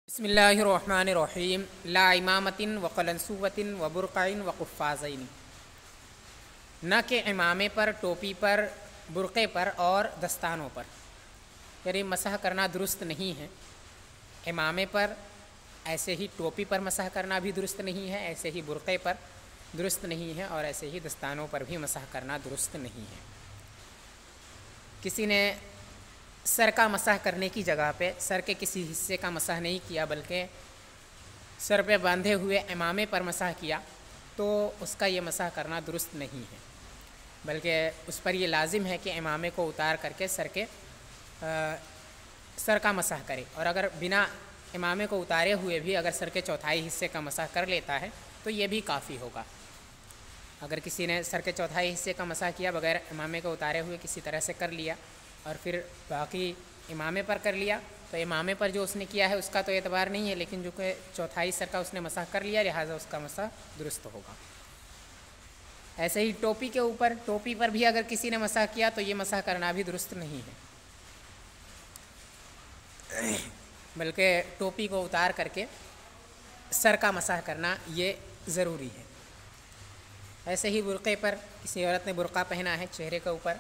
بسم اللہ الرحمن الرحیم لا امامتن و قلنسوتن و برقعن و قفازین، نہ کہ امامے پر، ٹوپی پر، برقعے پر اور دستانوں پر، یعنی مسح کرنا درست نہیں ہے۔ امامے پر ایسے ہی ٹوپی پر مسح کرنا بھی درست نہیں ہے، ایسے ہی برقعے پر درست نہیں ہے، اور ایسے ہی دستانوں پر بھی مسح کرنا درست نہیں ہے۔ کسی نے سر کا مسح کرنے کی جگہ پہ سر کے کسی حصے کا مسح نہیں کیا، بلکہ سر پہ باندھے ہوئے امامے پر مسح کیا، تو اس کا یہ مسح کرنا درست نہیں ہے، بلکہ اس پر یہ لازم ہے کہ امامے کو اتار کر کے سر کا مسح کرے، اور اگر بنا امامے کو اتارے ہوئے بھی اگر سر کے چوتھائی حصے کا مسح کر لیتا ہے تو یہ بھی کافی ہوگا۔ اگر کسی نے سر کے چوتھائی حصے کا مسح کیا بغیر امامے کو اتارے ہوئے کسی طرح سے کر لیا، اور پھر باقی امامے پر کر لیا، تو امامے پر جو اس نے کیا ہے اس کا تو اعتبار نہیں ہے، لیکن جو کہ چوتھائی سر کا اس نے مسح کر لیا، لہٰذا اس کا مسح درست ہوگا۔ ایسے ہی ٹوپی کے اوپر، ٹوپی پر بھی اگر کسی نے مسح کیا تو یہ مسح کرنا بھی درست نہیں ہے، بلکہ ٹوپی کو اتار کر کے سر کا مسح کرنا یہ ضروری ہے۔ ایسے ہی برقعے پر، کسی عورت نے برقع پہنا ہے چہرے کے اوپر،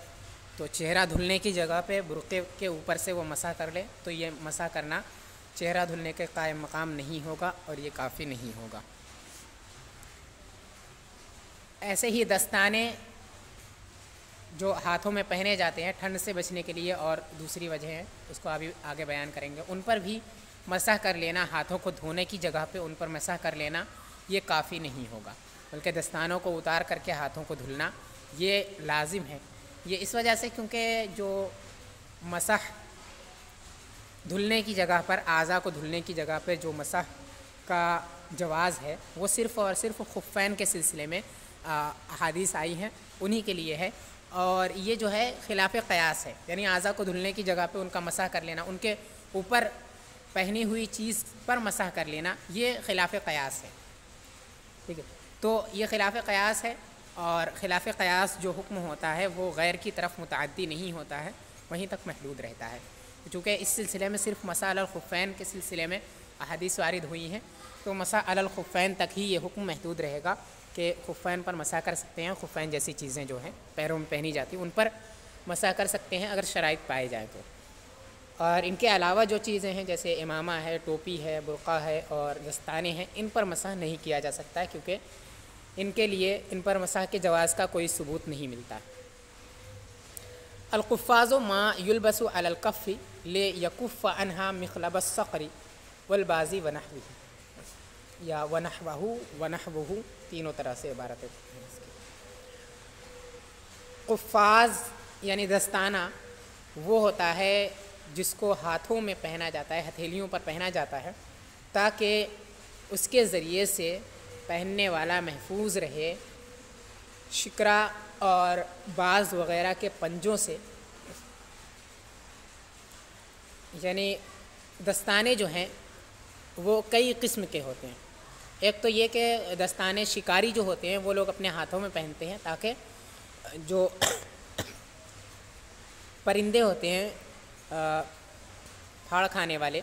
تو چہرہ دھلنے کی جگہ پہ برقعے کے اوپر سے وہ مسح کر لے، تو یہ مسح کرنا چہرہ دھلنے کے قائم مقام نہیں ہوگا اور یہ کافی نہیں ہوگا۔ ایسے ہی دستانے جو ہاتھوں میں پہنے جاتے ہیں ٹھنڈ سے بچنے کے لیے، اور دوسری وجہ ہے اس کو ابھی آگے بیان کریں گے، ان پر بھی مسح کر لینا، ہاتھوں کو دھونے کی جگہ پہ ان پر مسح کر لینا یہ کافی نہیں ہوگا، بلکہ دستانوں کو اتار کر کے ہاتھوں کو دھلنا یہ لازم ہے۔ یہ اس وجہ سے کیونکہ جو مسح دھلنے کی جگہ پر، اعضاء کو دھلنے کی جگہ پہ جو مسح کا جواز ہے وہ صرف اور صرف خفین کے سلسلے میں احادیث آئی ہیں، انہی کے لیے ہے، اور یہ جو ہے خلاف قیاس ہے، یعنی اعضاء کو دھلنے کی جگہ پہ ان کا مسح کر لینا، ان کے اوپر پہنی ہوئی چیز پر مسح کر لینا یہ خلاف قیاس ہے، ٹھیک ہے۔ تو یہ خلاف قیاس ہے، اور خلاف قیاس جو حکم ہوتا ہے وہ غیر کی طرف متعدی نہیں ہوتا ہے، وہیں تک محدود رہتا ہے۔ چونکہ اس سلسلے میں صرف مسح علی الخفین کے سلسلے میں احادیث وارد ہوئی ہیں، تو مسح علی الخفین تک ہی یہ حکم محدود رہے گا کہ خفین پر مسح کر سکتے ہیں، خفین جیسی چیزیں جو ہیں پیروں میں پہنی جاتی ہیں ان پر مسح کر سکتے ہیں اگر شرائط پائے جائیں تو۔ اور ان کے علاوہ جو چیزیں ہیں جیسے امامہ ہے، ٹوپی ہے، برقع ہے اور دستانے ہیں، ان پر مسح نہیں کیا جا سکتا ہے، کیونکہ ان کے لیے ان پر مسح کے جواز کا کوئی ثبوت نہیں ملتا۔ القفاز ما یلبس علی الکف لیکف عنہا مخلب الصقر والبازی ونحوہ، یا ونحوہ تینوں طرح سے عبارت ہے۔ قفاز یعنی دستانہ وہ ہوتا ہے جس کو ہاتھوں میں پہنا جاتا ہے، ہتھیلیوں پر پہنا جاتا ہے، تاکہ اس کے ذریعے سے پہننے والا محفوظ رہے شکرا اور باز وغیرہ کے پنجوں سے۔ یعنی دستانے جو ہیں وہ کئی قسم کے ہوتے ہیں۔ ایک تو یہ کہ دستانے شکاری جو ہوتے ہیں وہ لوگ اپنے ہاتھوں میں پہنتے ہیں، تاکہ جو پرندے ہوتے ہیں پھاڑ کھانے والے،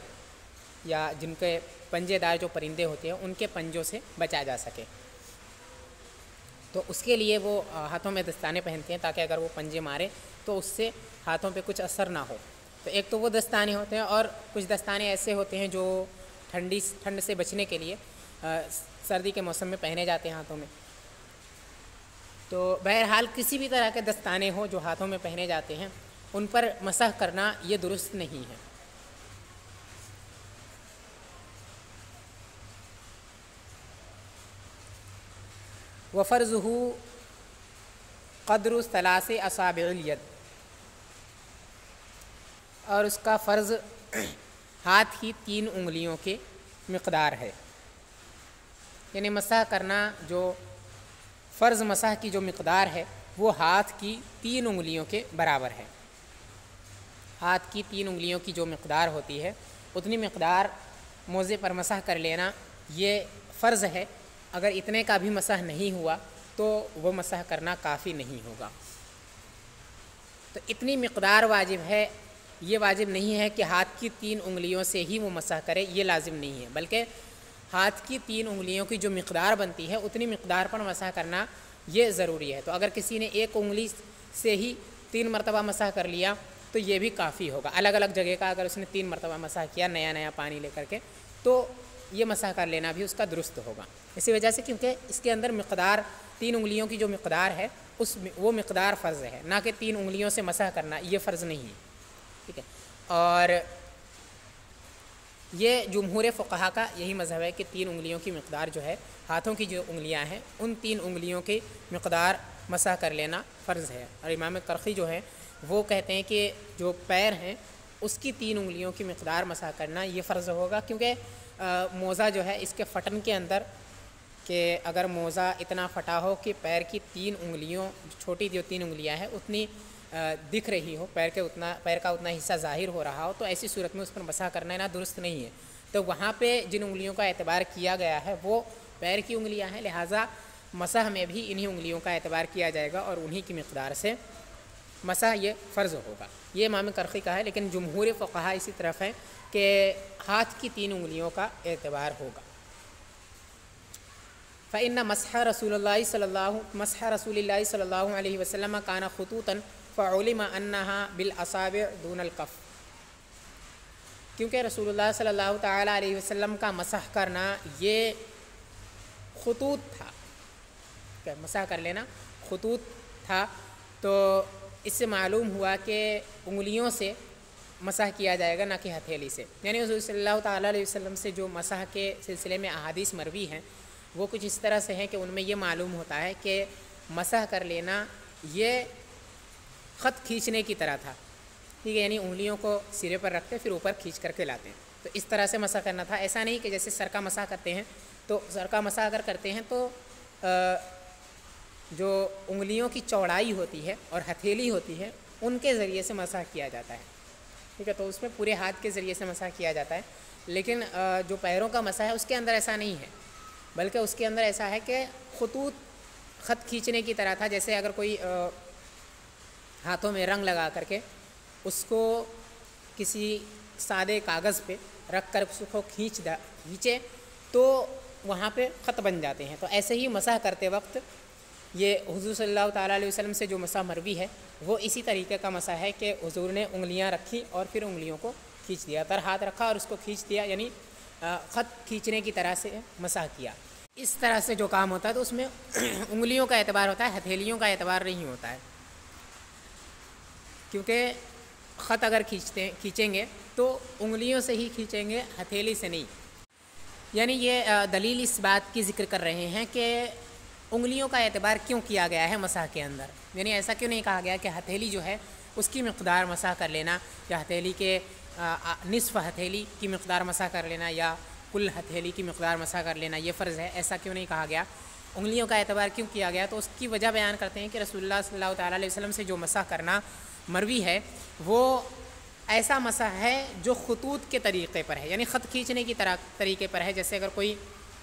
یا جن کے پنجے دار جو پرندے ہوتے ہیں ان کے پنجوں سے بچا جا سکے، تو اس کے لیے وہ ہاتھوں میں دستانے پہنتے ہیں، تاکہ اگر وہ پنجے مارے تو اس سے ہاتھوں پہ کچھ اثر نہ ہو۔ تو ایک تو وہ دستانے ہوتے ہیں، اور کچھ دستانے ایسے ہوتے ہیں جو ٹھنڈ سے بچنے کے لیے سردی کے موسم میں پہنے جاتے ہیں ہاتھوں میں۔ تو بہرحال کسی بھی طرح کے دستانے ہوں جو ہاتھوں میں پہنے جاتے ہیں ان پر مسح کرنا یہ درست نہیں ہے۔ وفرضہ قدر ثلاث اصابع الید، اور اس کا فرض ہاتھ کی 3 انگلیوں کے مقدار ہے، یعنی مسح کرنا جو فرض مسح کی جو مقدار ہے وہ ہاتھ کی 3 انگلیوں کے برابر ہے۔ ہاتھ کی 3 انگلیوں کی جو مقدار ہوتی ہے اتنی مقدار موزے پر مسح کر لینا یہ فرض ہے۔ اگر اتنے کا بھی مسح نہیں ہوا تو وہ مسح کرنا کافی نہیں ہوگا۔ تو اتنی مقدار واجب ہے یہ واجب نہیں ہے کہ ہاتھ کی 3 انگلیوں سے ہی وہ مسح کرے، یہ لازم نہیں ہے، بلکہ ہاتھ کی 3 انگلیوں کی جو مقدار بنتی ہے اتنی مقدار پر مسح کرنا یہ ضروری ہے۔ تو اگر کسی نے 1 انگلی سے ہی 3 مرتبہ مسح کر لیا تو یہ بھی کافی ہوگا۔ الگ الگ جگہ کا اگر اس نے 3 مرتبہ مسح کیا نیا پانی لے کر کے تو یہ مسح کر لینا بھی اس کا درست ہوگا، اسی وجہ سے کیونکہ اس کے اندر مقدار 3 انگلیوں کی جو مقدار ہے وہ مقدار فرض ہے، نہ کہ 3 انگلیوں سے مسح کرنا یہ فرض نہیں ہے، ٹھیک ہے۔ اور یہ جمہور فقہا کا یہی مذہب ہے کہ 3 انگلیوں کی مقدار جو ہے، ہاتھوں کی جو انگلیاں ہیں ان 3 انگلیوں کی مقدار مسح کر لینا فرض ہے۔ اور امام کرخی جو ہے وہ کہتے ہیں کہ جو پیر ہیں اس کی 3 انگلیوں کی مقدار مسح کرنا یہ فرض ہوگا، کیونکہ موزہ جو ہے اس کے پھٹن کے اندر کہ اگر موزہ اتنا پھٹا ہو کہ پیر کی 3 انگلیوں چھوٹی جو 3 انگلیاں ہیں اتنی دکھ رہی ہو، پیر کا اتنا حصہ ظاہر ہو رہا ہو، تو ایسی صورت میں اس پر مسح کرنا نا درست نہیں ہے۔ تو وہاں پہ جن انگلیوں کا اعتبار کیا گیا ہے وہ پیر کی انگلیاں ہیں، لہٰذا مسح میں بھی انہی انگلیوں کا اعتبار کیا جائے گا اور انہی کی مقدار سے مسح یہ فرض ہوگا۔ یہ امام کرخی کا ہے، لیکن جمہور فقہا اسی طرف ہے کہ ہاتھ کی 3 انگلیوں کا اعتبار ہوگا۔ فإن مسح رسول اللہ صلی اللہ علیہ وسلم کان خطوطا فعلم انہا بالاصابع دون الکف، کیونکہ رسول اللہ صلی اللہ تعالیٰ علیہ وسلم کا مسح کرنا یہ خطوط تھا، مسح کر لینا خطوط تھا، تو اس سے معلوم ہوا کہ انگلیوں سے مسح کیا جائے گا نہ کہ ہتھیلی سے۔ یعنی حضور صلی اللہ تعالیٰ علیہ وسلم سے جو مسح کے سلسلے میں احادیث مروی ہیں وہ کچھ اس طرح سے ہیں کہ ان میں یہ معلوم ہوتا ہے کہ مسح کر لینا یہ خط کھینچنے کی طرح تھا، ٹھیک ہے، یعنی انگلیوں کو سرے پر رکھتے پھر اوپر کھینچ کر کے لاتے ہیں، تو اس طرح سے مسح کرنا تھا۔ ایسا نہیں کہ جیسے سر کا مسح کرتے ہیں، تو سر کا مسح اگر کرتے ہیں تو جو انگلیوں کی چوڑائی ہوتی ہے اور ہتھیلی ہوتی ہے ان کے ذریعے سے مسح کیا جاتا ہے، ٹھیک ہے، تو اس میں پورے ہاتھ کے ذریعے سے مسح کیا جاتا ہے۔ لیکن جو پیروں کا مسح ہے اس کے اندر ایسا نہیں ہے، بلکہ اس کے اندر ایسا ہے کہ خط کھینچنے کی طرح تھا۔ جیسے اگر کوئی ہاتھوں میں رنگ لگا کر کے اس کو کسی سادے کاغذ پہ رکھ کر اس کو کھینچے تو وہاں پہ خط بن جاتے ہیں، تو ایسے ہی مسح کرتے وقت یہ حضور صلی اللہ تعالیٰ علیہ وسلم سے جو مسح مروی ہے وہ اسی طریقے کا مسح ہے کہ حضور نے انگلیاں رکھی اور پھر انگلیوں کو کھینچ دیا، تر ہاتھ رکھا اور اس کو کھینچ دیا، یعنی خط کھینچنے کی طرح سے مسح کیا۔ اس طرح سے جو کام ہوتا ہے تو اس میں انگلیوں کا اعتبار ہوتا ہے، ہتھیلیوں کا اعتبار نہیں ہوتا ہے، کیونکہ خط اگر کھینچیں گے تو انگلیوں سے ہی کھینچیں گے، ہتھیلی سے نہیں۔ یعنی یہ دلیل اس بات کی ذکر کر رہے ہیں کہ انگلیوں کا اعتبار کیوں کیا گیا ہے مسح کے اندر، یعنی ایسا کیوں نہیں کہا گیا کہ ہتھیلی جو ہے اس کی مقدار مسح کر لینا، یا ہتھیلی کے نصف ہتھیلی کی مقدار مسح کر لینا، یا کل ہتھیلی کی مقدار مسح کر لینا یہ فرض ہے، ایسا کیوں نہیں کہا گیا، انگلیوں کا اعتبار کیوں کیا گیا؟ تو اس کی وجہ بیان کرتے ہیں کہ رسول اللہ صلی اللہ تعالیٰ علیہ وسلم سے جو مسح کرنا مروی ہے وہ ایسا مسح ہے جو خطوط کے طریقے پر ہے، یعنی خط کھینچنے کی طریقے پر ہے۔ جیسے اگر کوئی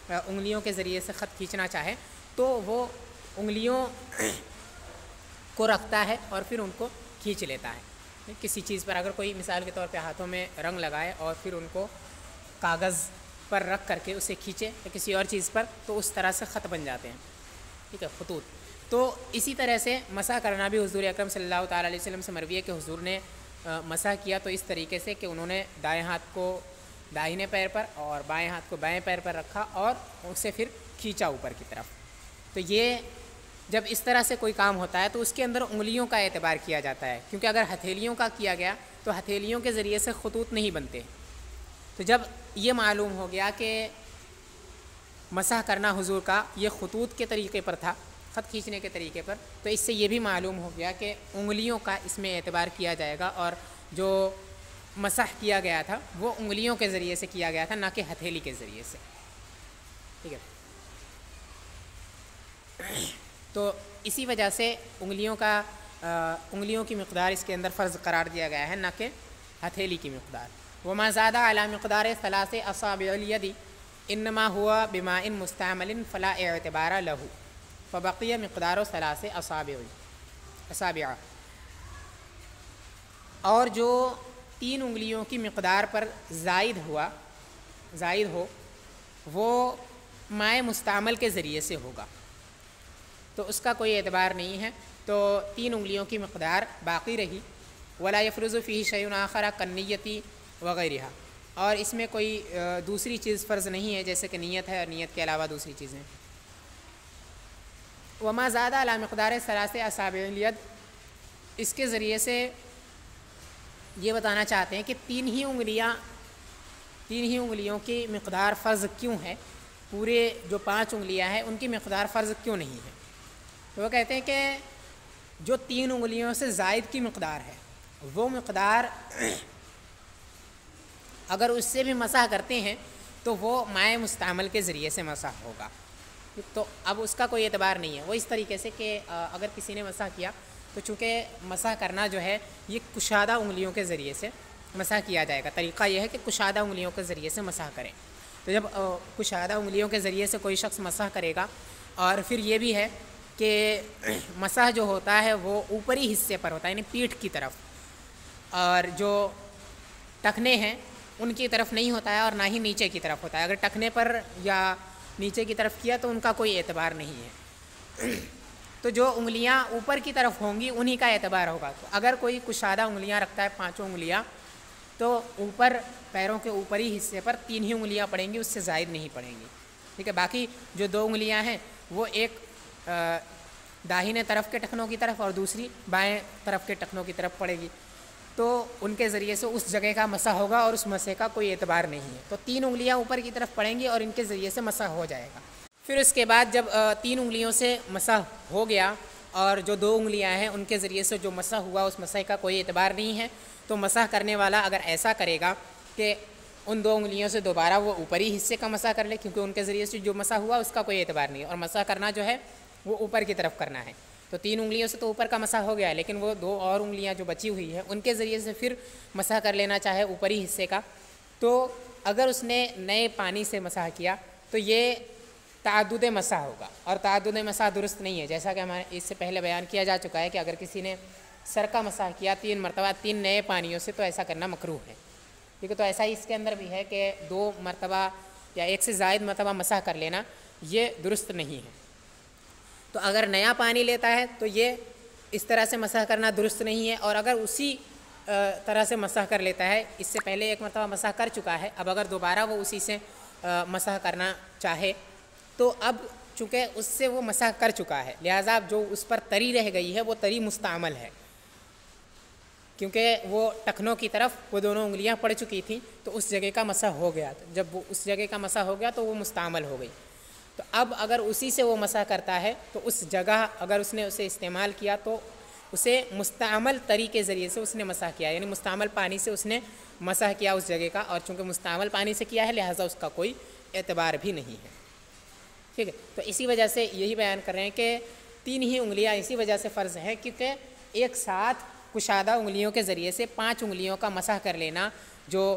انگلیوں کے ذریعے سے خط کھینچنا چاہے تو وہ انگلیوں کو رکھتا ہے اور پھر ان کو کھینچ لیتا ہے کسی چیز پر۔ اگر کوئی مثال کے طور پہ ہاتھوں میں رنگ لگائے اور پھر ان کو کاغذ پر رکھ کر کے اسے کھینچے یا کسی اور چیز پر، تو اس طرح سے خط بن جاتے ہیں، ٹھیک ہے، خطوط۔ تو اسی طرح سے مسح کرنا بھی حضور اکرم صلی اللہ تعالیٰ علیہ وسلم سے مروی ہے کہ حضور نے مسح کیا تو اس طریقے سے کہ انہوں نے دائیں ہاتھ کو داہنے پیر پر اور بائیں ہاتھ کو بائیں پیر پر رکھا اور اسے پھر کھینچا اوپر کی طرف۔ تو یہ جب اس طرح سے کوئی کام ہوتا ہے تو اس کے اندر انگلیوں کا اعتبار کیا جاتا ہے، کیونکہ اگر ہتھیلیوں کا کیا گیا تو ہتھیلیوں کے ذریعے سے خطوط نہیں بنتے۔ تو جب یہ معلوم ہو گیا کہ مسح کرنا حضور کا یہ خطوط کے طریقے پر تھا، خط کھینچنے کے طریقے پر، تو اس سے یہ بھی معلوم ہو گیا کہ انگلیوں کا اس میں اعتبار کیا جائے گا، اور جو مسح کیا گیا تھا وہ انگلیوں کے ذریعے سے کیا گیا تھا، نہ کہ ہتھیلی کے ذریعے سے، ٹھیک ہے۔ تو اسی وجہ سے انگلیوں کی مقدار اس کے اندر فرض قرار دیا گیا ہے، نہ کہ ہتھیلی کی مقدار۔ وما زاد علی مقدار 3 اصابع الید انما هو بماء مستعمل فلا اعتبار له فبقي مقدار 3 اصابع۔ اور جو 3 انگلیوں کی مقدار پر زائد ہو وہ مائع مستعمل کے ذریعے سے ہوگا، تو اس کا کوئی اعتبار نہیں ہے، تو 3 انگلیوں کی مقدار باقی رہی۔ ولا یفرض فیہ شیء آخر کالنیۃ وغیرہ، اور اس میں کوئی دوسری چیز فرض نہیں ہے جیسے کہ نیت ہے اور نیت کے علاوہ دوسری چیزیں۔ وما زاد علی مقدار ثلاث اصابع الید، اس کے ذریعے سے یہ بتانا چاہتے ہیں کہ 3 ہی انگلیوں کی مقدار فرض کیوں ہے، پورے جو 5 انگلیاں ہیں ان کی مقدار فرض کیوں نہیں ہے؟ تو وہ کہتے ہیں کہ جو 3 انگلیوں سے زائد کی مقدار ہے وہ مقدار اگر اس سے بھی مسح کرتے ہیں تو وہ مائع مستعمل کے ذریعے سے مسح ہوگا، تو اب اس کا کوئی اعتبار نہیں ہے۔ وہ اس طریقے سے کہ اگر کسی نے مسح کیا تو چونکہ مسح کرنا جو ہے یہ کشادہ انگلیوں کے ذریعے سے مسح کیا جائے گا، طریقہ یہ ہے کہ کشادہ انگلیوں کے ذریعے سے مسح کریں۔ تو جب کشادہ انگلیوں کے ذریعے سے کوئی شخص مسح کرے گا، اور پھر یہ بھی ہے کہ مسح جو ہوتا ہے وہ اوپری حصے پر ہوتا ہے، یعنی پیٹھ کی طرف، اور جو ٹخنے ہیں ان کی طرف نہیں ہوتا ہے اور نہ ہی نیچے کی طرف ہوتا ہے۔ اگر ٹخنے پر یا نیچے کی طرف کیا تو ان کا کوئی اعتبار نہیں ہے، تو جو انگلیاں اوپر کی طرف ہوں گی انہی کا اعتبار ہوگا۔ تو اگر کوئی کشادہ انگلیاں رکھتا ہے 5 انگلیاں، تو اوپر پیروں کے اوپری حصے پر 3 ہی انگلیاں پڑیں گی، اس سے زائد نہیں پڑیں گی، ٹھیک ہے۔ باقی جو 2 انگلیاں ہیں وہ ایک داہنے طرف کے ٹخنوں کی طرف اور دوسری بائیں طرف کے ٹخنوں کی طرف پڑے گی، تو ان کے ذریعے سے اس جگہ کا مسح ہوگا اور اس مسح کا کوئی اعتبار نہیں ہے۔ تو 3 انگلیاں اوپر کی طرف پڑیں گی اور ان کے ذریعے سے مسح ہو جائے گا۔ پھر اس کے بعد جب 3 انگلیوں سے مسح ہو گیا اور جو 2 انگلیاں ہیں ان کے ذریعے سے جو مسح ہوا اس مسح کا کوئی اعتبار نہیں ہے، تو مسح کرنے والا اگر ایسا کرے گا کہ ان 2 انگلیوں سے دوبارہ وہ اوپری حصے کا مسح کر لے، کیونکہ ان کے ذریعے سے جو مسح ہوا اس کا کوئی اعتبار نہیں ہے، اور مسح کرنا جو ہے وہ اوپر کی طرف کرنا ہے۔ تو 3 انگلیوں سے تو اوپر کا مسح ہو گیا، لیکن وہ 2 اور انگلیاں جو بچی ہوئی ہیں ان کے ذریعے سے پھر مسح کر لینا چاہے اوپری حصے کا، تو اگر اس نے نئے پانی سے مسح کیا تو یہ تعدد مسح ہوگا، اور تعدد مسح درست نہیں ہے، جیسا کہ ہمارے اس سے پہلے بیان کیا جا چکا ہے کہ اگر کسی نے سر کا مسح کیا 3 مرتبہ 3 نئے پانیوں سے تو ایسا کرنا مکروہ ہے، ٹھیک ہے۔ تو ایسا ہی اس کے اندر بھی ہے کہ 2 مرتبہ یا 1 سے زائد مرتبہ مسح کر لینا یہ درست نہیں ہے۔ تو اگر نیا پانی لیتا ہے تو یہ اس طرح سے مسح کرنا درست نہیں ہے، اور اگر اسی طرح سے مسح کر لیتا ہے، اس سے پہلے 1 مرتبہ مسح کر چکا ہے، اب اگر دوبارہ وہ اسی سے مسح کرنا چاہے تو اب چونکہ اس سے وہ مسح کر چکا ہے، لہٰذا جو اس پر تری رہ گئی ہے وہ تری مستعمل ہے، کیونکہ وہ ٹخنوں کی طرف وہ دونوں انگلیاں پڑ چکی تھیں تو اس جگہ کا مسح ہو گیا، جب وہ اس جگہ کا مسح ہو گیا تو وہ مستعمل ہو گئی۔ تو اب اگر اسی سے وہ مسح کرتا ہے تو اس جگہ اگر اس نے اسے استعمال کیا تو اسے مستعمل تری کے ذریعے سے اس نے مسح کیا، یعنی مستعمل پانی سے اس نے مسح کیا اس جگہ کا، اور چونکہ مستعمل پانی سے کیا ہے لہٰذا اس کا کوئی اعتبار بھی نہیں ہے، ٹھیک ہے۔ تو اسی وجہ سے یہی بیان کر رہے ہیں کہ 3 ہی انگلیاں اسی وجہ سے فرض ہیں کیونکہ ایک ساتھ کشادہ انگلیوں کے ذریعے سے 5 انگلیوں کا مسح کر لینا، جو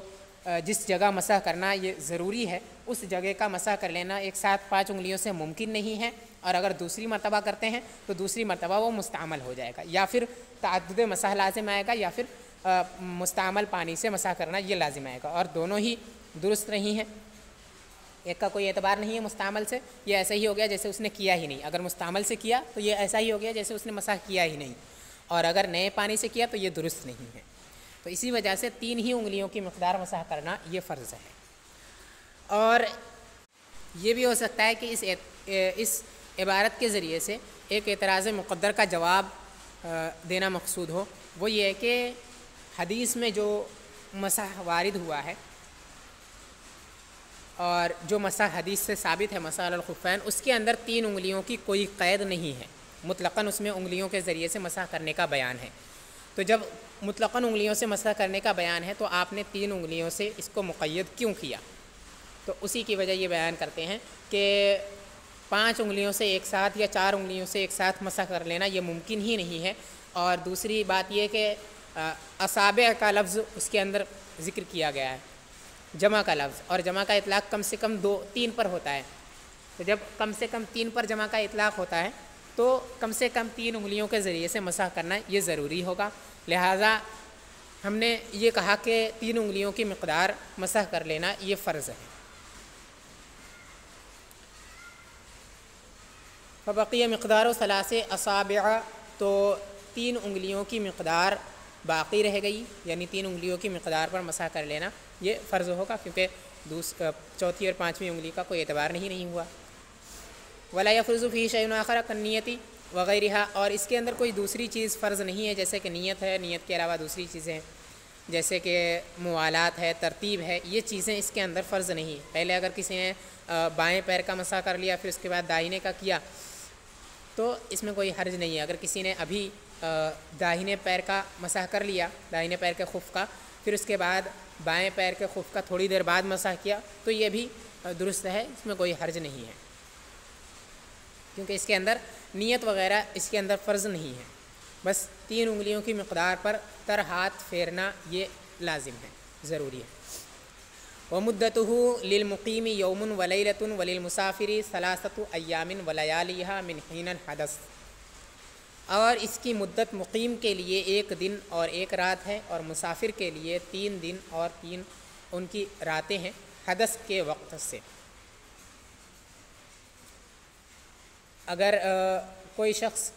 جس جگہ مسح کرنا یہ ضروری ہے اس جگہ کا مسح کر لینا ایک ساتھ 5 انگلیوں سے ممکن نہیں ہے، اور اگر دوسری مرتبہ کرتے ہیں تو دوسری مرتبہ وہ مستعمل ہو جائے گا، یا پھر تعدد مسح لازم آئے گا یا پھر مستعمل پانی سے مسح کرنا یہ لازم آئے گا، اور دونوں ہی درست نہیں ہیں، ایک کا کوئی اعتبار نہیں ہے مستعمل سے، یہ ایسا ہی ہو گیا جیسے اس نے کیا ہی نہیں، اگر مستعمل سے کیا تو یہ ایسا ہی ہو گیا جیسے اس نے مسح کیا ہی نہیں، اور اگر نئے پانی سے کیا تو یہ درست نہیں ہے۔ تو اسی وجہ سے 3 ہی انگلیوں کی مقدار مسح کرنا یہ فرض ہے۔ اور یہ بھی ہو سکتا ہے کہ اس عبارت کے ذریعے سے ایک اعتراض مقدر کا جواب دینا مقصود ہو، وہ یہ ہے کہ حدیث میں جو مسح وارد ہوا ہے اور جو مسح حدیث سے ثابت ہے مسح علی الخفین، اس کے اندر 3 انگلیوں کی کوئی قید نہیں ہے، مطلقاً اس میں انگلیوں کے ذریعے سے مسح کرنے کا بیان ہے۔ تو جب مطلقاً انگلیوں سے مسح کرنے کا بیان ہے تو آپ نے 3 انگلیوں سے اس کو مقید کیوں کیا؟ تو اسی کی وجہ یہ بیان کرتے ہیں کہ 5 انگلیوں سے ایک ساتھ یا 4 انگلیوں سے ایک ساتھ مسح کر لینا یہ ممکن ہی نہیں ہے، اور دوسری بات یہ کہ اصابع کا لفظ اس کے اندر ذکر کیا گیا ہے، جمع کا لفظ، اور جمع کا اطلاق کم سے کم 3 پر ہوتا ہے، تو جب کم سے کم 3 پر جمع کا اطلاق ہوتا ہے تو کم سے کم 3 انگلیوں کے ذریعے سے مسح کرنا یہ ضروری ہوگا، لہٰذا ہم نے یہ کہا کہ 3 انگلیوں کی مقدار مسح کر لینا یہ فرض ہے. فبقی مقدار و 3 اصابع، تو 3 انگلیوں کی مقدار باقی رہ گئی، یعنی 3 انگلیوں کی مقدار پر مسح کر لینا یہ فرض ہوگا، کیونکہ چوتھی اور 5ویں انگلی کا کوئی اعتبار نہیں ہوا. ولا یفرض فی شیء آخر کالنیۃ وغیرہ، اور اس کے اندر کوئی دوسری چیز فرض نہیں ہے، جیسے کہ نیت ہے، نیت کے علاوہ دوسری چیزیں جیسے کہ موالات ہے، ترتیب ہے، یہ چیزیں اس کے اندر فرض نہیں ہیں. پہلے اگر کسی نے بائیں پیر کا مسح کر لیا پھر اس کے بعد داہنے کا کیا تو اس میں کوئی حرج نہیں ہے. اگر کسی نے ابھی داہنے پیر کا مسح کر لیا، داہنے پیر کے خف کا، پھر اس کے بعد بائیں پیر کے خف کا تھوڑی دیر بعد مسح کیا تو یہ بھی درست ہے، اس میں کوئی حرج نہیں ہے، کیونکہ اس کے اندر نیت وغیرہ اس کے اندر فرض نہیں ہے. بس 3 انگلیوں کی مقدار پر تر ہاتھ پھیرنا یہ لازم ہے، ضروری ہے. ومدته للمقیم یوم ولیلۃ وللمسافر 3 ایام ولیالیہا من حین الحدث، اور اس کی مدت مقیم کے لیے 1 دن اور 1 رات ہے، اور مسافر کے لیے 3 دن اور 3 ان کی راتیں ہیں حدث کے وقت سے. اگر کوئی شخص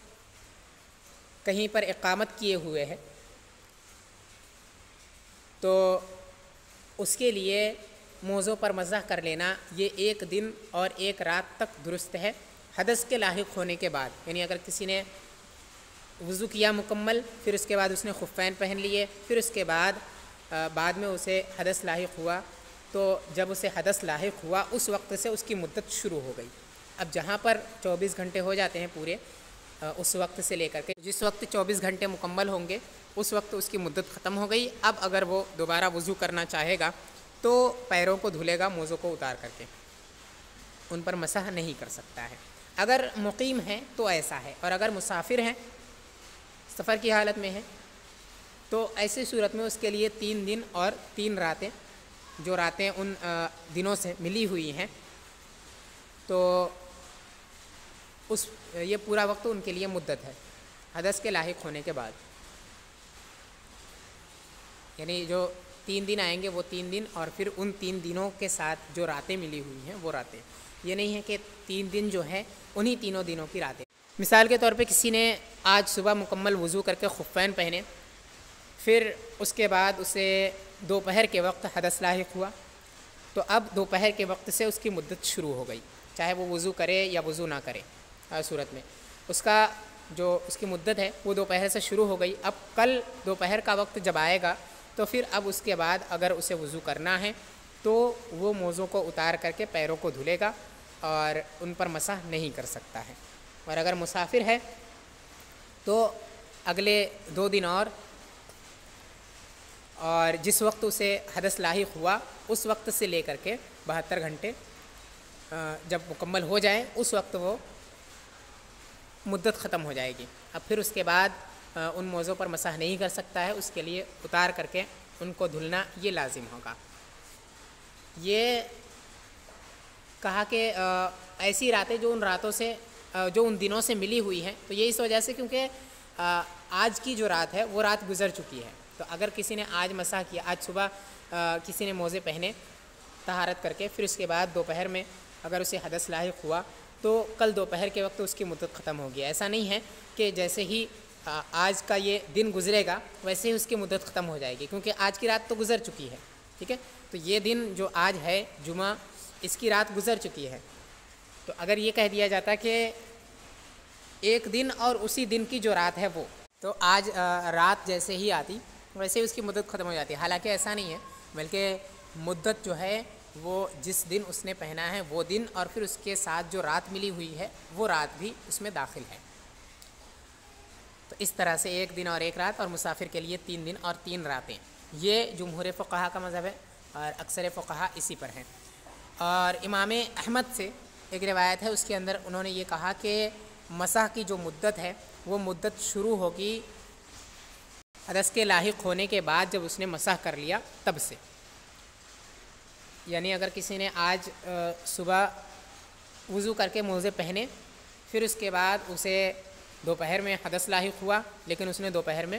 کہیں پر اقامت کیے ہوئے ہے تو اس کے لیے موضوع پر مسح کر لینا یہ 1 دن اور 1 رات تک درست ہے حدث کے لاحق ہونے کے بعد. یعنی اگر کسی نے وضو کیا مکمل، پھر اس کے بعد اس نے خفین پہن لیے، پھر اس کے بعد میں اسے حدث لاحق ہوا، تو جب اسے حدث لاحق ہوا اس وقت سے اس کی مدت شروع ہو گئی. اب جہاں پر 24 گھنٹے ہو جاتے ہیں پورے، اس وقت سے لے کر کے جس وقت 24 گھنٹے مکمل ہوں گے اس وقت اس کی مدت ختم ہو گئی. اب اگر وہ دوبارہ وضو کرنا چاہے گا تو پیروں کو دھلے گا موضوع کو اتار کر کے، ان پر مسح نہیں کر سکتا ہے. اگر مقیم ہے تو ایسا ہے، اور اگر مسافر ہیں، سفر کی حالت میں ہے، تو ایسی صورت میں اس کے لیے 3 دن اور 3 راتیں، جو راتیں ان دنوں سے ملی ہوئی ہیں، تو یہ پورا وقت ان کے لیے مدت ہے حدث کے لاحق ہونے کے بعد. یعنی جو 3 دن آئیں گے وہ 3 دن، اور پھر ان 3 دنوں کے ساتھ جو راتیں ملی ہوئی ہیں وہ راتیں. یہ نہیں ہے کہ 3 دن جو ہے انہی 3 دنوں کی راتیں. مثال کے طور پہ کسی نے آج صبح مکمل وضو کر کے خفین پہنے، پھر اس کے بعد اسے دوپہر کے وقت حدث لاحق ہوا، تو اب دوپہر کے وقت سے اس کی مدت شروع ہو گئی، چاہے وہ وضو کرے یا وضو نہ کرے. ہر صورت میں اس کی مدت ہے وہ دوپہر سے شروع ہو گئی. اب کل دوپہر کا وقت جب آئے گا تو پھر اب اس کے بعد اگر اسے وضو کرنا ہے تو وہ موضوع کو اتار کر کے پیروں کو دھلے گا اور ان پر مسح نہیں کر سکتا ہے. اور اگر مسافر ہے تو اگلے 2 دن اور جس وقت اسے حدث لاحق ہوا اس وقت سے لے کر کے 72 گھنٹے جب مکمل ہو جائیں اس وقت وہ مدت ختم ہو جائے گی. اب پھر اس کے بعد ان موضوع پر مسح نہیں کر سکتا ہے، اس کے لیے اتار کر کے ان کو دھلنا یہ لازم ہوگا. یہ کہا کہ ایسی راتیں جو ان راتوں سے جو ان دنوں سے ملی ہوئی ہیں، تو یہ اس وجہ سے کیونکہ آج کی جو رات ہے وہ رات گزر چکی ہے. تو اگر کسی نے آج مسح کیا، آج صبح کسی نے موزے پہنے طہارت کر کے، پھر اس کے بعد دوپہر میں اگر اسے حدث لاحق ہوا تو کل دوپہر کے وقت اس کی مدت ختم ہو گیا. ایسا نہیں ہے کہ جیسے ہی آج کا یہ دن گزرے گا ویسے ہی اس کی مدت ختم ہو جائے گی، کیونکہ آج کی رات تو گزر چکی ہے. ٹھیک ہے، تو یہ دن جو آج ہے جمعہ، اس کی رات گزر چکی ہے. تو اگر یہ کہہ دیا جاتا کہ 1 دن اور اسی دن کی جو رات ہے وہ، تو آج رات جیسے ہی آتی ویسے ہی اس کی مدت ختم ہو جاتی ہے. حالانکہ ایسا نہیں ہے، بلکہ مدت جو ہے وہ جس دن اس نے پہنا ہے وہ دن اور پھر اس کے ساتھ جو رات ملی ہوئی ہے وہ رات بھی اس میں داخل ہے. تو اس طرح سے 1 دن اور 1 رات، اور مسافر کے لیے 3 دن اور 3 راتیں. یہ جمہور فقہا کا مذہب ہے اور اکثر فقہا اسی پر ہیں. اور امام احمد سے ایک روایت ہے، اس کے اندر انہوں نے یہ کہا کہ مسح کی جو مدت ہے وہ مدت شروع ہوگی حدث کے لاحق ہونے کے بعد، جب اس نے مسح کر لیا تب سے. یعنی اگر کسی نے آج صبح وضو کر کے موزے پہنے، پھر اس کے بعد اسے دوپہر میں حدث لاحق ہوا لیکن اس نے دوپہر میں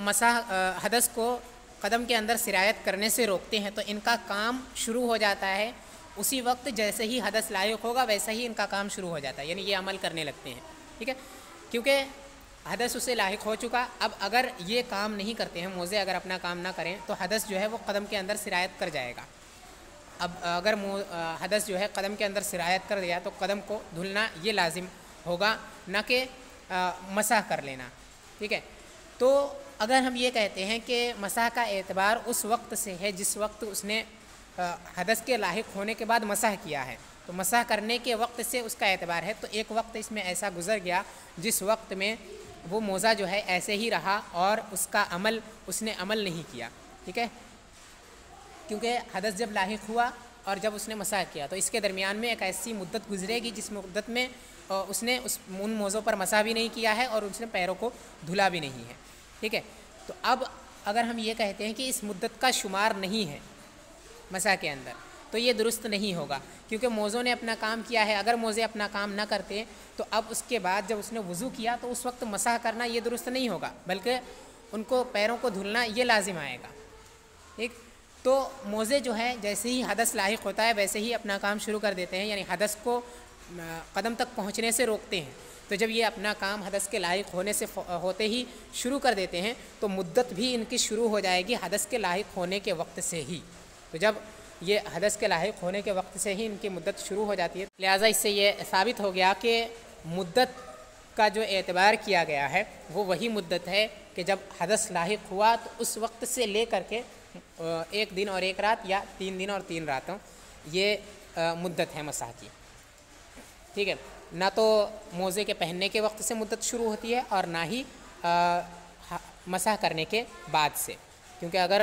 مسح حدث کو قدم کے اندر سرایت کرنے سے روکتے ہیں تو ان کا کام شروع ہو جاتا ہے اسی وقت، جیسے ہی حدث لاحق ہوگا ویسا ہی ان کا کام شروع ہو جاتا ہے، یعنی یہ عمل کرنے لگتے ہیں، ٹھیک ہے، کیونکہ حدث اسے لاحق ہو چکا۔ اب اگر یہ کام نہیں کرتے ہیں، موزے اگر اپنا کام نہ کریں تو حدث جو ہے وہ قدم کے اندر سرایت کر جائے گا۔ اب اگر حدث جو ہے قدم کے اندر سرایت کر دیا تو قدم کو دھلنا یہ لازم ہوگا، نہ کہ مسح کر لینا، ٹھیک ہے۔ تو اگر ہم یہ کہتے ہیں کہ مسح کا اعتبار اس وقت سے ہے جس وقت اس نے حدث کے لاحق ہونے کے بعد مسح کیا ہے، تو مسح کرنے کے وقت سے اس کا اعتبار ہے، تو ایک وقت اس میں ایسا گزر گیا جس وقت میں وہ موزہ جو ہے ایسے ہی رہا اور اس کا عمل اس نے عمل نہیں کیا، ٹھیک ہے، کیونکہ حدث جب لاحق ہوا اور جب اس نے مسح کیا تو اس کے درمیان میں ایک ایسی مدت گزرے گی جس مدت میں اس نے ان موزوں پر مسح بھی نہیں کیا ہے اور اس نے پیروں کو دھلا بھی نہیں ہے، ٹھیک ہے۔ تو اب اگر ہم یہ کہتے ہیں کہ اس مدت کا شمار نہیں ہے مسح کے اندر تو یہ درست نہیں ہوگا، کیونکہ موزوں نے اپنا کام کیا ہے۔ اگر موزے اپنا کام نہ کرتے تو اب اس کے بعد جب اس نے وضو کیا تو اس وقت مسح کرنا یہ درست نہیں ہوگا، بلکہ ان کو پیروں کو دھلنا یہ لازم آئے گا، ٹھیک۔ تو موزے جو ہے جیسے ہی حدث لاحق ہوتا ہے ویسے ہی اپنا کام شروع کر دیتے ہیں، یعنی حدث کو قدم تک پہنچنے سے روکتے ہیں۔ تو جب یہ اپنا کام حدث کے لاحق ہونے سے ہوتے ہی شروع کر دیتے ہیں تو مدت بھی ان کی شروع ہو جائے گی حدث کے لاحق ہونے کے وقت سے ہی۔ تو جب یہ حدث کے لاحق ہونے کے وقت سے ہی ان کی مدت شروع ہو جاتی ہے، لہٰذا اس سے یہ ثابت ہو گیا کہ مدت کا جو اعتبار کیا گیا ہے وہ وہی مدت ہے کہ جب حدث لاحق ہوا تو اس وقت سے لے کر کے 1 دن اور 1 رات یا 3 دن اور 3 راتوں یہ مدت ہے مسح کی، ٹھیک ہے۔ نہ تو موزے کے پہننے کے وقت سے مدت شروع ہوتی ہے اور نہ ہی مسح کرنے کے بعد سے، کیونکہ اگر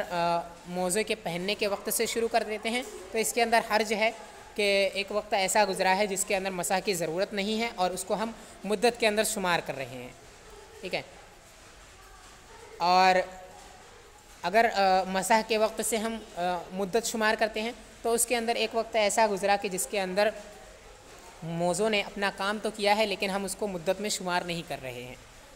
موزے کے پہننے کے وقت سے شروع کر دیتے ہیں تو اس کے اندر حرج ہے کہ ایک وقت ایسا گزرا ہے جس کے اندر مسح کی ضرورت نہیں ہے اور اس کو ہم مدت کے اندر شمار کر رہے ہیں، ٹھیک ہے۔ اور اگر مسح کے وقت سے ہم مدت شمار کرتے ہیں تو اس کے اندر ایک وقت ایسا گزرا کہ جس کے اندر موزوں نے اپنا کام تو کیا ہے لیکن ہم اس کو مدت میں شمار نہیں کر رہے ہیں،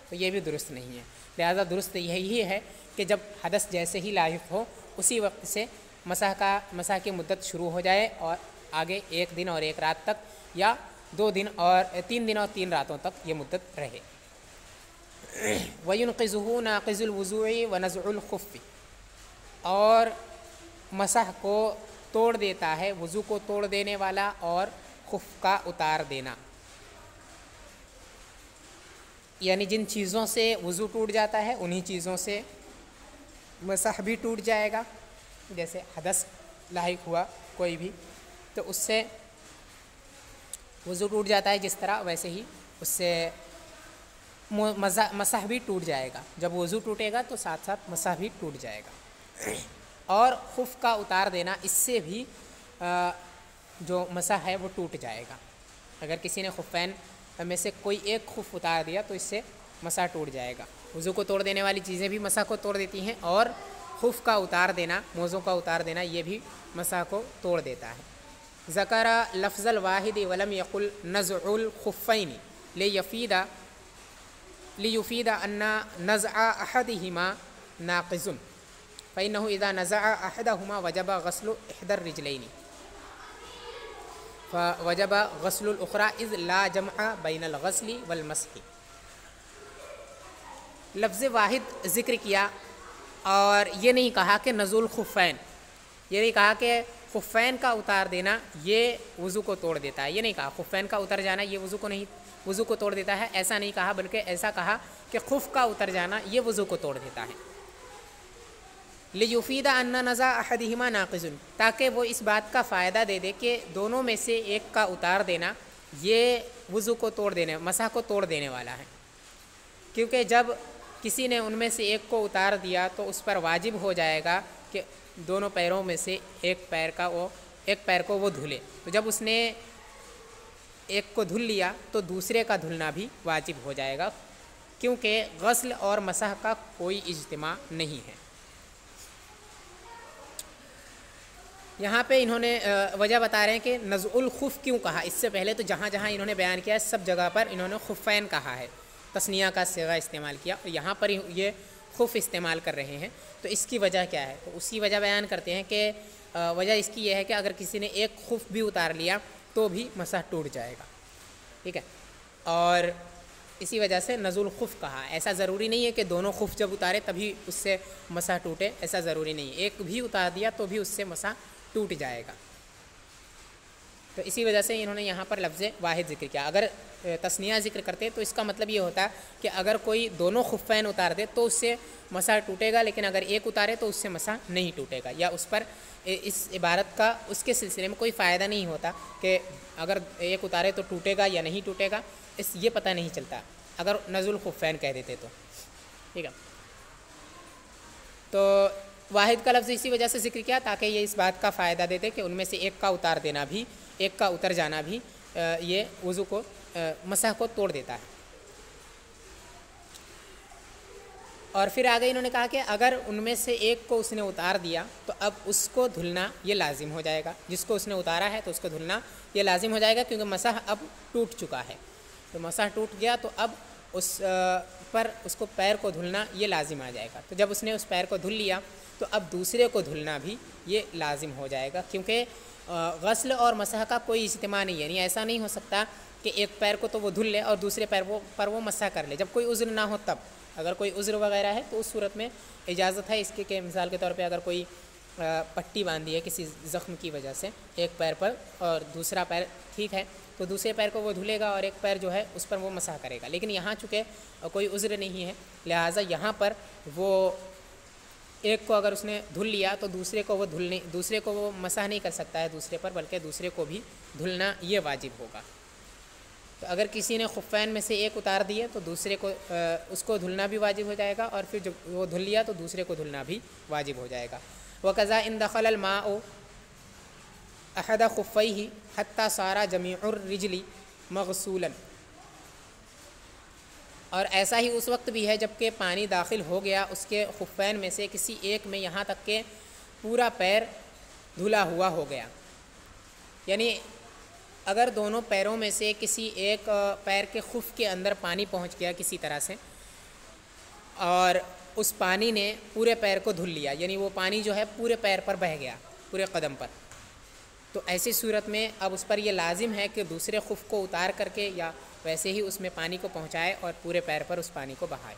تو یہ بھی درست نہیں ہے۔ لہذا درست یہی ہے کہ جب حدث جیسے ہی لاحق ہو اسی وقت سے مسح کی مدت شروع ہو جائے اور آگے 1 دن اور 1 رات تک یا 2 دن اور 3 دن اور 3 راتوں تک یہ مدت رہے۔ وَيُنْقِذُهُ نَاقِذُ الْوُضُوءِ وَنَزْعُ الْخُفِّ، اور مسح کو توڑ دیتا ہے وضو کو توڑ دینے والا اور خف کا اتار دینا، یعنی جن چیزوں سے وضو ٹوٹ جاتا ہے انہی چیزوں سے مسح بھی ٹوٹ جائے گا۔ جیسے حدث لاحق ہوا کوئی بھی تو اس سے وضو ٹوٹ جاتا ہے جس طرح، ویسے ہی اس سے مسح بھی ٹوٹ جائے گا۔ جب وضو ٹوٹے گا تو ساتھ ساتھ مسح بھی ٹوٹ جائے گا۔ اور خف کا اتار دینا، اس سے بھی جو مسح ہے وہ ٹوٹ جائے گا۔ اگر کسی نے خفین میں سے کوئی ایک خف اتار دیا تو اس سے مسح ٹوٹ جائے گا۔ وضو کو توڑ دینے والی چیزیں بھی مسح کو توڑ دیتی ہیں اور خف کا اتار دینا، موزوں کا اتار دینا، یہ بھی مسح کو توڑ دیتا ہے۔ ذکر لفظ الواحد ولم یقل نزع الخفین لیفید ان نزع احدہما ناقض فإنه اذا نزع احدہما وجب غسل احدى الرجلین فوجب غسل الاخرى اذ لا جمع بین الغسل والمسح۔ لفظ واحد ذکر کیا اور یہ نہیں کہا کہ نزع الخفین، یہ نہیں کہا کہ خفین کا اتار دینا یہ وضو کو توڑ دیتا ہے، یہ نہیں کہا خفین کا اتر جانا یہ وضو کو توڑ دیتا ہے، ایسا نہیں کہا، بلکہ ایسا کہا کہ خف کا اتر جانا یہ وضو کو توڑ دیتا ہے۔ لیفید ان نزع احدہما ناقض، تاکہ وہ اس بات کا فائدہ دے دے کہ دونوں میں سے ایک کا اتار دینا یہ وضو کو توڑ دینے، مسح کو توڑ دینے والا ہے، کیونکہ جب کسی نے ان میں سے ایک کو اتار دیا تو اس پر واجب ہو جائے گا کہ دونوں پیروں میں سے ایک پیر کو وہ دھلے، تو جب اس نے ایک کو دھل لیا تو دوسرے کا دھلنا بھی واجب ہو جائے گا، کیونکہ غسل اور مسح کا کوئی اجتماع نہیں ہے۔ یہاں پہ انہوں نے وجہ بتا رہے ہیں کہ نزع الخف کیوں کہا، اس سے پہلے تو جہاں جہاں انہوں نے بیان کیا ہے سب جگہ پر انہوں نے خفین کہا ہے، تثنیہ کا صیغہ استعمال کیا، اور یہاں پر یہ خف استعمال کر رہے ہیں تو اس کی وجہ کیا ہے. تو اس کی وجہ بیان کرتے ہیں کہ وجہ اس کی یہ ہے کہ اگر کسی نے ایک خف بھی اتار لیا تو بھی مسح ٹوٹ جائے گا. ٹھیک ہے. اور اسی وجہ سے نزول خف کہا. ایسا ضروری نہیں ہے کہ دونوں خف جب اتارے تبھی اس سے مسح ٹوٹے, ایسا ضروری نہیں ہے. ایک بھی اتار دیا تو بھی اس سے مسح ٹوٹ جائے گا. تو اسی وجہ سے انہوں نے یہاں پر لفظ واحد ذکر کیا. اگر تثنیہ ذکر کرتے تو اس کا مطلب یہ ہوتا کہ اگر کوئی دونوں خفین اتار دے تو اس سے مسح ٹوٹے گا, لیکن اگر ایک اتارے تو اس سے مسح نہیں ٹوٹے گا. یا اس پر اس عبارت کا اس کے سلسلے میں کوئی فائدہ نہیں ہوتا کہ اگر ایک اتارے تو ٹوٹے گا یا نہیں ٹوٹے گا, یہ پتہ نہیں چلتا اگر نزول خفین کہہ دیتے تو. ٹھیک ہے. تو واحد کا لفظ اسی وجہ سے ذکر کیا تاکہ یہ اس بات کا فائدہ دیتے کہ ان میں سے ایک کا اتار دینا بھی, ایک کا اتر جانا بھی یہ وضو کو مسح کو توڑ دیتا ہے. اور پھر آگے انہوں نے کہا کہ اگر ان میں سے ایک کو اس نے اتار دیا تو اب اس کو دھلنا یہ لازم ہو جائے گا. جس کو اس نے اتارا ہے تو اس کو دھلنا یہ لازم ہو جائے گا کیونکہ مسح اب ٹوٹ چکا ہے. تو مسح ٹوٹ گیا تو اب اس پر اس کو پیر کو دھلنا یہ لازم آ جائے گا. تو جب اس نے اس پیر کو دھل لیا تو اب دوسرے کو دھلنا بھی یہ لازم ہو جائے گا, کیونکہ غسل اور مسح کا کوئی اجتماع نہیں ہے. یعنی ایسا نہیں ہو سکتا کہ ایک پیر کو تو وہ دھل لے اور دوسرے پیر پر وہ مسح کر لے جب کوئی عذر نہ ہو تب. اگر کوئی عذر وغیرہ ہے تو اس صورت میں اجازت ہے اس کے کہ مثال کے طور پہ اگر کوئی پٹی باندھی ہے کسی زخم کی وجہ سے ایک پیر پر اور دوسرا پیر ٹھیک ہے تو دوسرے پیر کو وہ دھلے گا اور ایک پیر جو ہے اس پر وہ مسح کرے گا. لیکن یہاں چونکہ کوئی عذر نہیں ہے لہٰذا یہاں پر وہ ایک کو اگر اس نے دھل لیا تو دوسرے کو وہ مسح نہیں کر سکتا ہے دوسرے پر, بلکہ دوسرے کو بھی دھلنا یہ واجب ہوگا. تو اگر کسی نے خفین میں سے ایک اتار دیے تو دوسرے کو اس کو دھلنا بھی واجب ہو جائے گا, اور پھر جب وہ دھل لیا تو دوسرے کو دھلنا بھی واجب ہو جائے گا. وَقَذَا إِن دَخَلَ الْمَاءُ أَحَدَ خُفَّيْهِ حَتَّى صَارَ جَمِيعُ الرِّجْلِ مَغْسُولًا. اور ایسا ہی اس وقت بھی ہے جب کہ پانی داخل ہو گیا اس کے خفین میں سے کسی ایک میں یہاں تک کہ پورا پیر دھلا ہوا ہو گیا. یعنی اگر دونوں پیروں میں سے کسی ایک پیر کے خف کے اندر پانی پہنچ گیا کسی طرح سے اور اس پانی نے پورے پیر کو دھل لیا, یعنی وہ پانی جو ہے پورے پیر پر بہہ گیا پورے قدم پر, تو ایسی صورت میں اب اس پر یہ لازم ہے کہ دوسرے خف کو اتار کر کے یا ویسے ہی اس میں پانی کو پہنچائے اور پورے پیر پر اس پانی کو بہائے.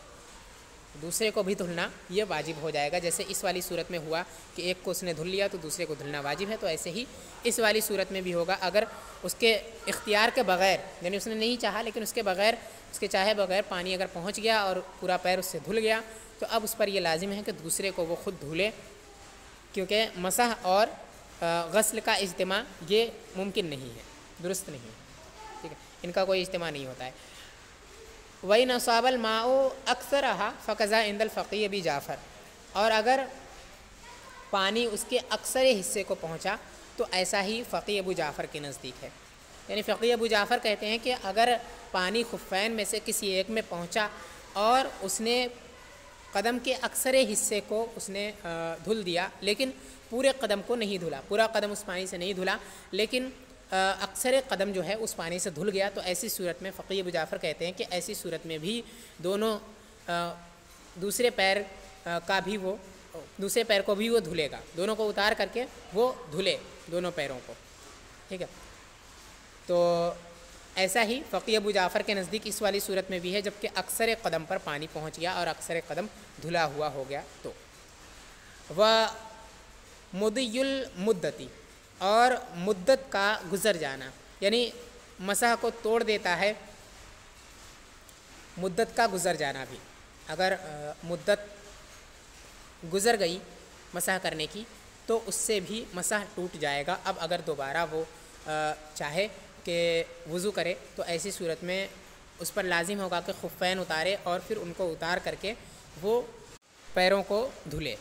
دوسرے کو بھی دھلنا یہ واجب ہو جائے گا. جیسے اس والی صورت میں ہوا کہ ایک کو اس نے دھل لیا تو دوسرے کو دھلنا واجب ہے, تو ایسے ہی اس والی صورت میں بھی ہوگا. اگر اس کے اختیار کے بغیر, یعنی اس نے نہیں چاہا لیکن اس کے بغیر, اس کے چاہے بغیر پانی اگر پہنچ گیا اور پورا پیر اس سے دھل گیا تو اب اس پر یہ لازم ہے کہ دوسرے کو وہ خود دھلے, کیونکہ مسح اور غسل کا اجتماع یہ ممکن نہیں ہے, درست نہیں ہے. ٹھیک ہے, ان کا کوئی اجتماع نہیں ہوتا ہے. وَإِنْ أَصَابَ الْمَاءُ أَكْثَرَهَا فَكَذَا عِنْدَ الْفَقِيهِ أَبِي جعفر. اور اگر پانی اس کے اکثر حصے کو پہنچا تو ایسا ہی فقی ابو جعفر کے نزدیک ہے. یعنی فقی ابو جعفر کہتے ہیں کہ اگر پانی خفین میں سے کسی ایک میں پہنچا اور اس نے قدم کے اکثر حصے کو اس نے دھل دیا لیکن پورے قدم کو نہیں دھلا, پورا قدم اس پانی سے نہیں دھلا لیکن اکثر قدم جو ہے اس پانی سے دھل گیا, تو ایسی صورت میں فقی ابو جعفر کہتے ہیں کہ ایسی صورت میں بھی دونوں دوسرے پیر کو بھی وہ دھلے گا, دونوں کو اتار کر کے وہ دھلے دونوں پیروں کو. ٹھیک ہے, تو ایسا ہی فقی ابو جعفر کے نزدیک اس والی صورت میں بھی ہے جب کہ اکثر قدم پر پانی پہنچ گیا اور اکثر قدم دھلا ہوا ہو گیا. تو مضی المدتی, اور مدت کا گزر جانا, یعنی مسح کو توڑ دیتا ہے مدت کا گزر جانا بھی. اگر مدت گزر گئی مسح کرنے کی تو اس سے بھی مسح ٹوٹ جائے گا. اب اگر دوبارہ وہ چاہے کہ وضو کرے تو ایسی صورت میں اس پر لازم ہوگا کہ خفین اتارے اور پھر ان کو اتار کر کے وہ پیروں کو دھلے.